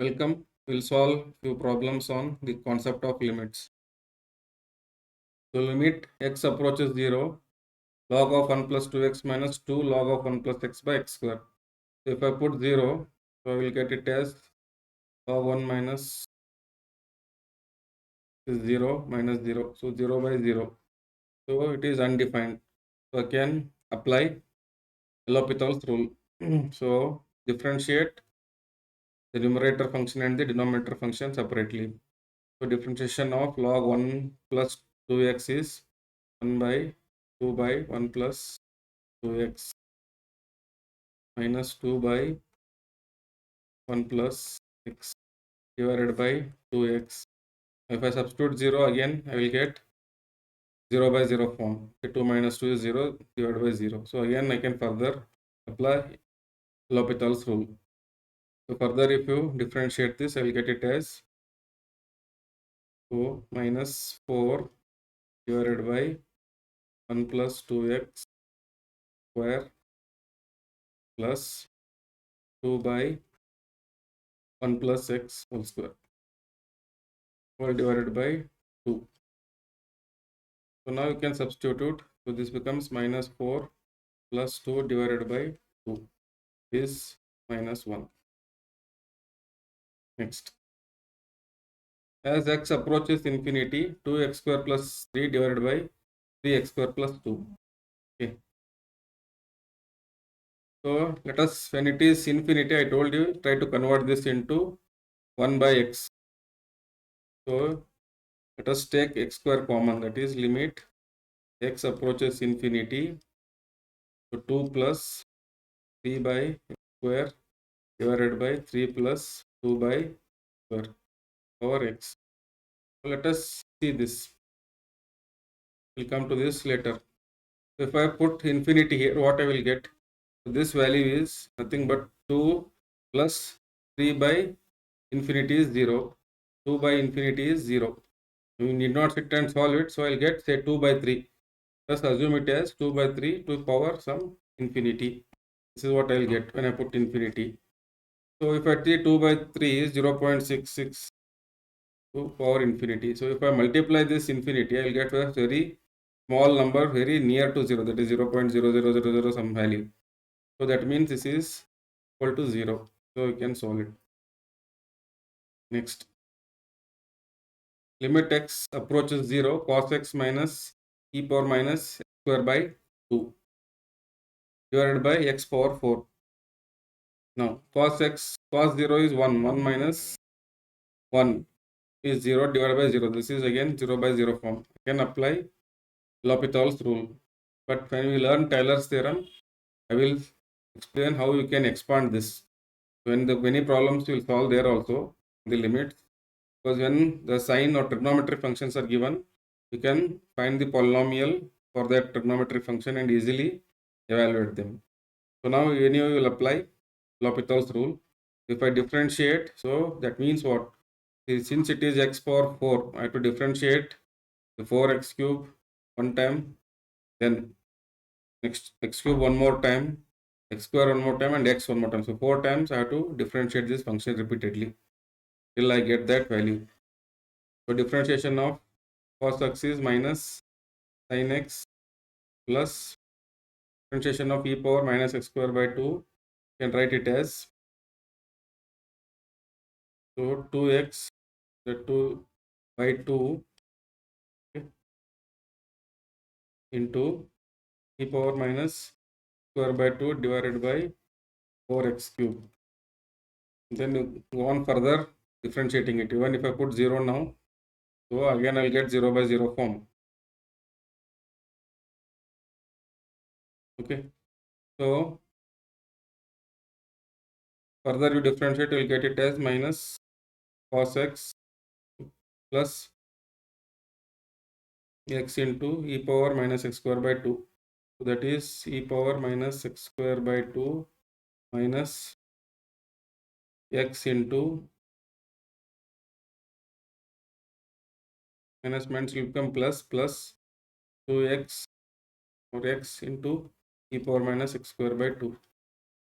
Welcome. We'll solve few problems on the concept of limits. So limit x approaches 0, log of 1 plus 2x minus 2 log of 1 plus x by x square. So if I put 0, so I will get it as log 1 minus 0 minus 0. So 0 by 0. So it is undefined. So I can apply L'Hopital's rule. So differentiate the numerator function and the denominator function separately. So differentiation of log 1 plus 2x is 1 by 2 by 1 plus 2x minus 2 by 1 plus x divided by 2x. If I substitute 0 again, I will get 0 by 0 form. 2 minus 2 is 0 divided by 0. So again I can further apply L'Hopital's rule. So further if you differentiate this, I will get it as 2 minus 4 divided by 1 plus 2x square plus 2 by 1 plus x whole square all divided by 2. So now you can substitute. So this becomes minus 4 plus 2 divided by 2 is minus 1. Next. As x approaches infinity, 2x square plus 3 divided by 3x square plus 2. Okay. So let us, when it is infinity, I told you, try to convert this into 1 by x. So let us take x square common, that is limit x approaches infinity. So 2 plus 3 by x square divided by 3 plus 2 by square over x. So let us see this. We'll come to this later. If I put infinity here, what I will get? So this value is nothing but 2 plus 3 by infinity is 0. 2 by infinity is 0. You need not sit and solve it. So I'll get say 2 by 3. Just assume it as 2 by 3 to power some infinity. This is what I'll get when I put infinity. So if I take 2 by 3 is 0.66 to power infinity. So if I multiply this infinity, I will get a very small number very near to 0, that is 0.0000 some value. So that means this is equal to 0. So you can solve it. Next. Limit x approaches 0, cos x minus e power minus x square by 2 divided by x power 4. Now cos 0 is 1, 1 minus 1 is 0 divided by 0. This is again 0 by 0 form. I can apply L'Hopital's rule. But when we learn Taylor's theorem, I will explain how you can expand this. When the many problems you will solve there also, the limits. Because when the sine or trigonometric functions are given, you can find the polynomial for that trigonometric function and easily evaluate them. So now anyway you will apply L'Hopital's rule. If I differentiate, so that means what? Since it is x power 4, I have to differentiate the 4x cube one time, then next x cube one more time, x square one more time, and x one more time. So 4 times I have to differentiate this function repeatedly till I get that value. So differentiation of cos x is minus sin x plus differentiation of e power minus x square by 2. You can write it as so 2x, the 2 by 2 into e power minus square by 2 divided by 4x cube. Then you go on further differentiating it. Even if I put 0 now, so again I'll get 0 by 0 form. Okay. So further you differentiate, you'll get it as minus cos x plus x into e power minus x square by 2. So that is e power minus x square by 2 minus x into minus will become plus 2x or x into e power minus x square by 2.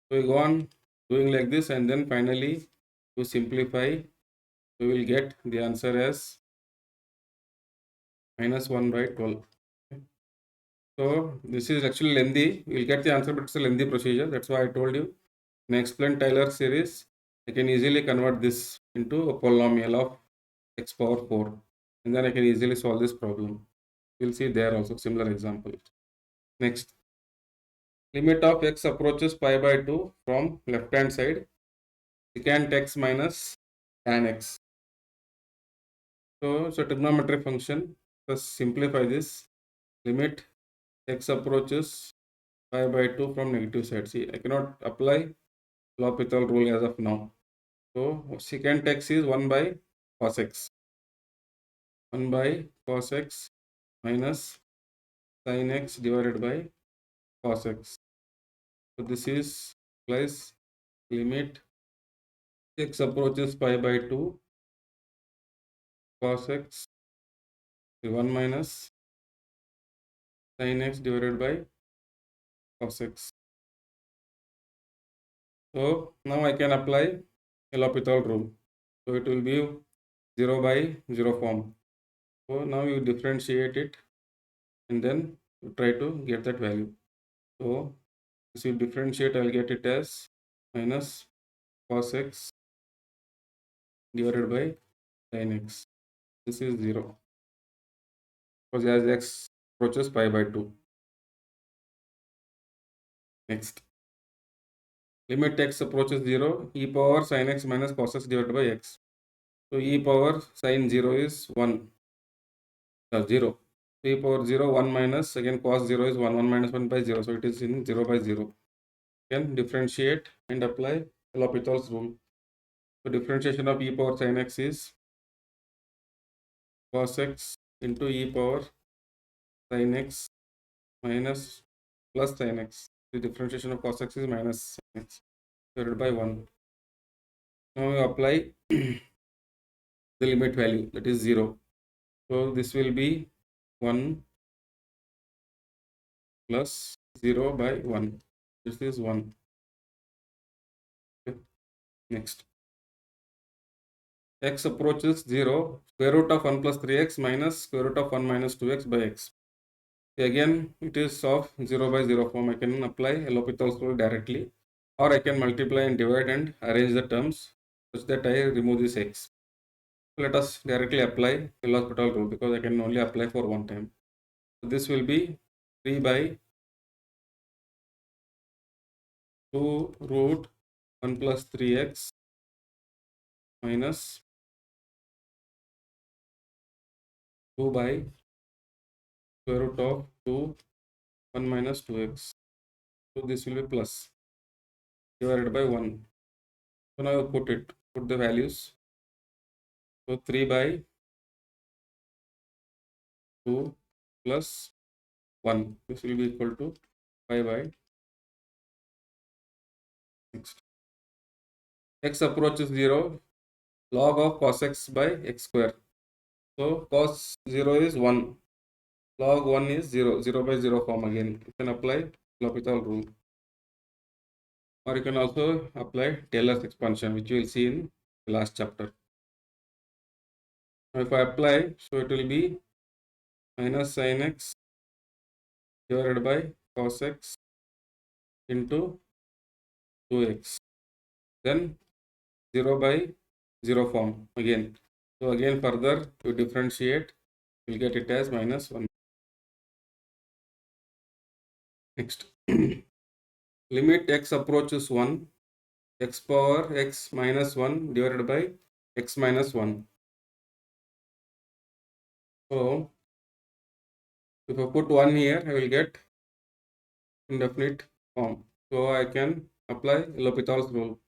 So we go on doing like this, and then finally To simplify, we will get the answer as minus 1 by 12. So this is actually lengthy. We'll get the answer, but it's a lengthy procedure. That's why I told you. In explain Taylor series, I can easily convert this into a polynomial of x power 4. And then I can easily solve this problem. We'll see there also similar example. Next, limit of x approaches pi by 2 from left hand side, secant x minus tan x. So it's a trigonometric function. Let's simplify this. Limit x approaches pi by 2 from negative side. See, I cannot apply L'Hopital rule as of now. So secant x is 1 by cos x. 1 by cos x minus sin x divided by cos x. So this is plus limit x approaches pi by 2 cos x 1 minus sin x divided by cos x. So now I can apply L'Hopital rule. So it will be 0 by 0 form. So now you differentiate it and then you try to get that value. So if you differentiate, I'll get it as minus cos x divided by sin x. This is 0 because as x approaches pi by 2. Next, limit x approaches 0, e power sin x minus cos x divided by x. So e power sin 0 is 1, 0. E power 0, 1 minus, again cos 0 is 1, 1 minus 1 by 0. So it is in 0 by 0. Can differentiate and apply L'Hopital's rule. So differentiation of e power sin x is cos x into e power sin x minus plus sin x. The differentiation of cos x is minus sin x divided by 1. Now we apply the limit value, that is 0. So this will be 1 plus 0 by 1. This is 1. Okay. Next, x approaches 0, square root of 1 plus 3x minus square root of 1 minus 2x by x. Again, it is of 0 by 0 form. I can apply L'Hopital's rule directly, or I can multiply and divide and arrange the terms such that I remove this x. Let us directly apply L'Hopital rule because I can only apply for one time. So this will be 3 by 2 root 1 plus 3x minus 2 by square root of 2 1 minus 2x. So this will be plus divided by 1. So now you put the values. So 3 by 2 plus 1. This will be equal to 5 by. Next, x approaches 0, log of cos x by x square. So cos 0 is 1, log 1 is 0, 0 by 0 form again. You can apply L'Hopital rule. Or you can also apply Taylor's expansion, which you will see in the last chapter. Now if I apply, so it will be minus sin x divided by cos x into 2x. Then 0 by 0 form again. So again further to differentiate, we'll get it as minus 1. Next, limit x approaches 1, x power x minus 1 divided by x minus 1. So if I put 1 here, I will get indefinite form. So I can apply L'Hopital's rule.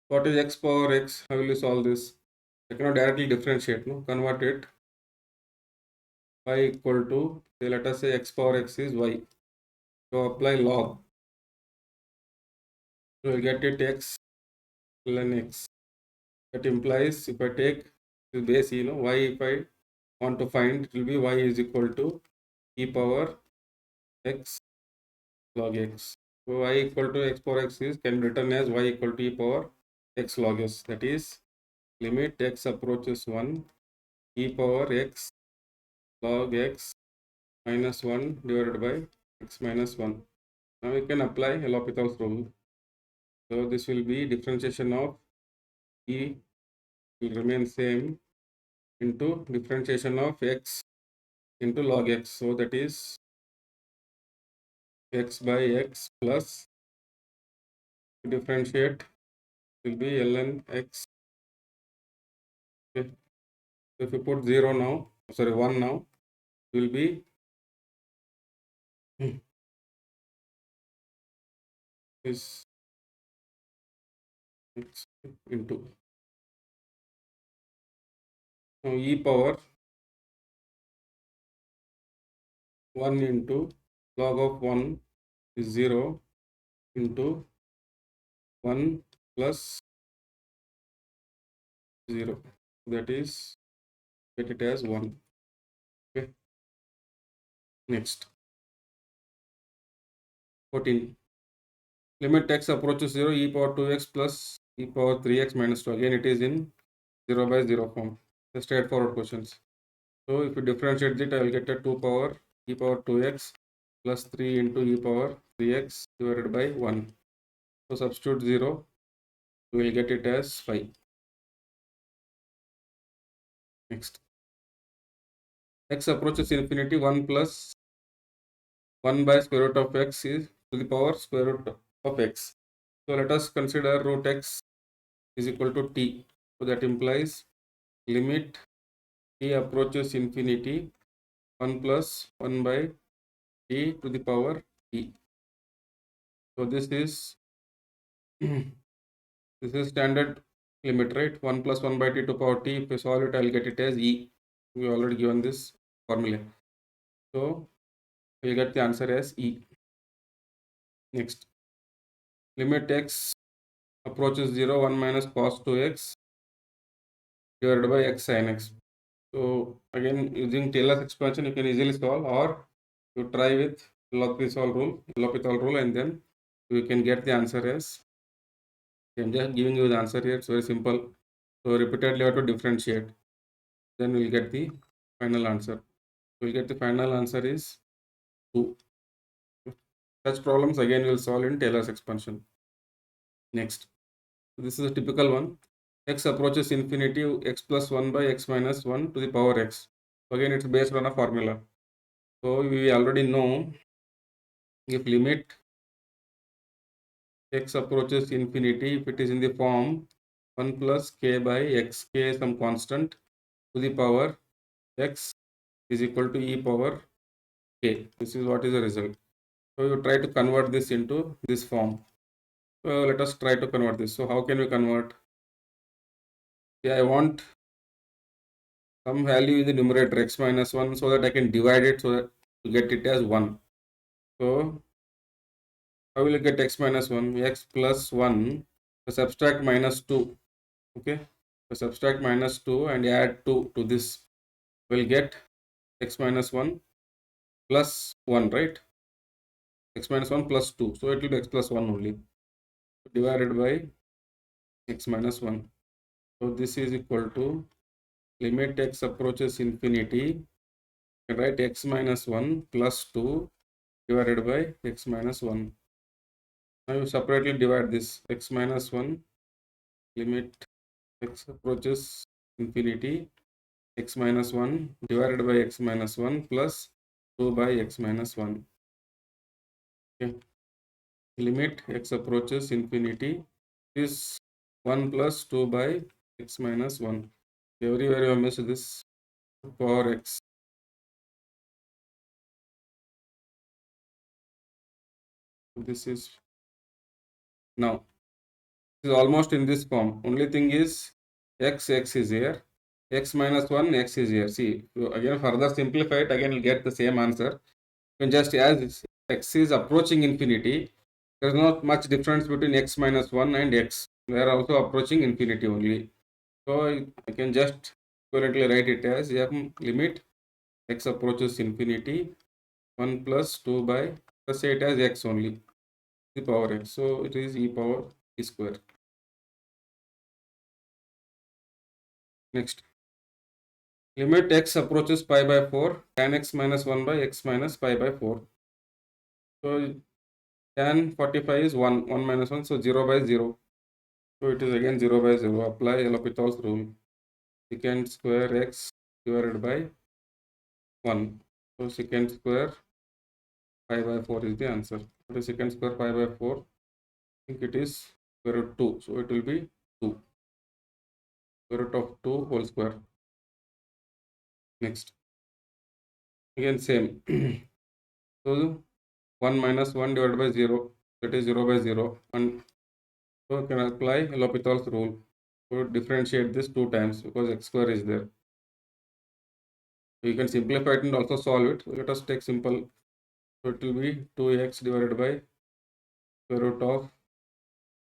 What is x power x? How will you solve this? I cannot directly differentiate, no? Convert it. Y equal to, say, let us say x power x is y. So apply log. So we get it x ln x. That implies if I take the base, y, if I want to find, it will be y is equal to e power x log x. So y equal to x power x is can be written as y equal to e power x log s, that is limit x approaches 1 e power x log x minus 1 divided by x minus 1. Now we can apply L'Hopital's rule. So this will be differentiation of e will remain same into differentiation of x into log x. So that is x by x plus differentiate will be ln x. Okay. If you put 0 now, sorry 1 now, will be is x into now e power 1 into log of 1 is 0 into 1 plus 0, that is get it as 1. Okay. Next 14, limit x approaches 0 e power 2x plus e power 3x minus 2. Again it is in 0 by 0 form. The straightforward questions. So if you differentiate it, I will get a 2 power e power 2x plus 3 into e power 3x divided by 1. So substitute 0, we will get it as 5. Next, x approaches infinity, 1 plus 1 by square root of x is to the power square root of x. So let us consider root x is equal to t. So that implies limit t approaches infinity, 1 plus 1 by t to the power t. So this is this is standard limit, right? 1 plus 1 by t to power t. If I solve it, I will get it as e. We already given this formula. So we will get the answer as e. Next, limit x approaches 0, 1 minus cos 2x divided by x sin x. So again, using Taylor's expansion, you can easily solve, or you try with L'Hopital rule, and then you can get the answer as. I'm just giving you the answer here. It's very simple. So repeatedly you have to differentiate. Then we'll get the final answer. We'll get the final answer is 2. Such problems again we'll solve in Taylor's expansion. Next, this is a typical one. X approaches infinity, x plus 1 by x minus 1 to the power x. Again, it's based on a formula. So we already know if limit x approaches infinity, if it is in the form 1 plus k by x, k is some constant, to the power x is equal to e power k. This is what is the result. So you try to convert this into this form. So let us try to convert this. So how can we convert? Yeah, I want some value in the numerator x minus 1 so that I can divide it so that to get it as 1. So how will I get x minus 1? X plus 1, subtract minus 2. Okay, subtract minus 2 and add 2 to this. We'll get x minus 1 plus 1, right? X minus 1 plus 2. So it will be x plus 1 only, divided by x minus 1. So this is equal to limit x approaches infinity, and write x minus 1 plus 2 divided by x minus 1. Now you separately divide this. X minus 1, limit x approaches infinity, x minus 1 divided by x minus 1 plus 2 by x minus 1. Okay. Limit x approaches infinity is 1 plus 2 by x minus 1. Everywhere you have missed this power x. This is now. This is almost in this form. Only thing is x is here. X minus 1, x is here. See, again further simplify it, again you'll get the same answer. You can just as x is approaching infinity, there is not much difference between x minus 1 and x. They are also approaching infinity only. So I can just equivalently write it as limit x approaches infinity, 1 plus 2 by, let's say it as x only, the power x. So it is e power e square. Next, limit x approaches pi by 4, tan x minus 1 by x minus pi by 4. So tan 45 is 1, 1 minus 1, so 0 by 0. So it is again 0 by 0. Apply L'Hopital's rule. Secant square x divided by 1. So secant square pi by 4 is the answer. What is secant square pi by 4? I think it is square root 2. So it will be 2. Square root of 2 whole square. Next. Again same. So 1 minus 1 divided by 0. That is 0 by 0. And so can apply L'Hopital's rule. So differentiate this 2 times because x square is there. So you can simplify it and also solve it. So let us take simple. So it will be 2x divided by square root of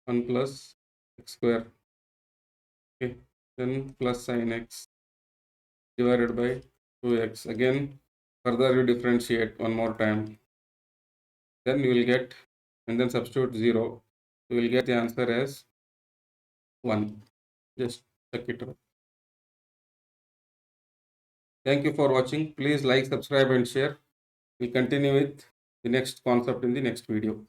1 plus x square. Okay. Then plus sin x divided by 2x. Again, further you differentiate one more time. Then you will get, and then substitute 0. You will get the answer as 1. Just check it out. Thank you for watching. Please like, subscribe and share. We continue with the next concept in the next video.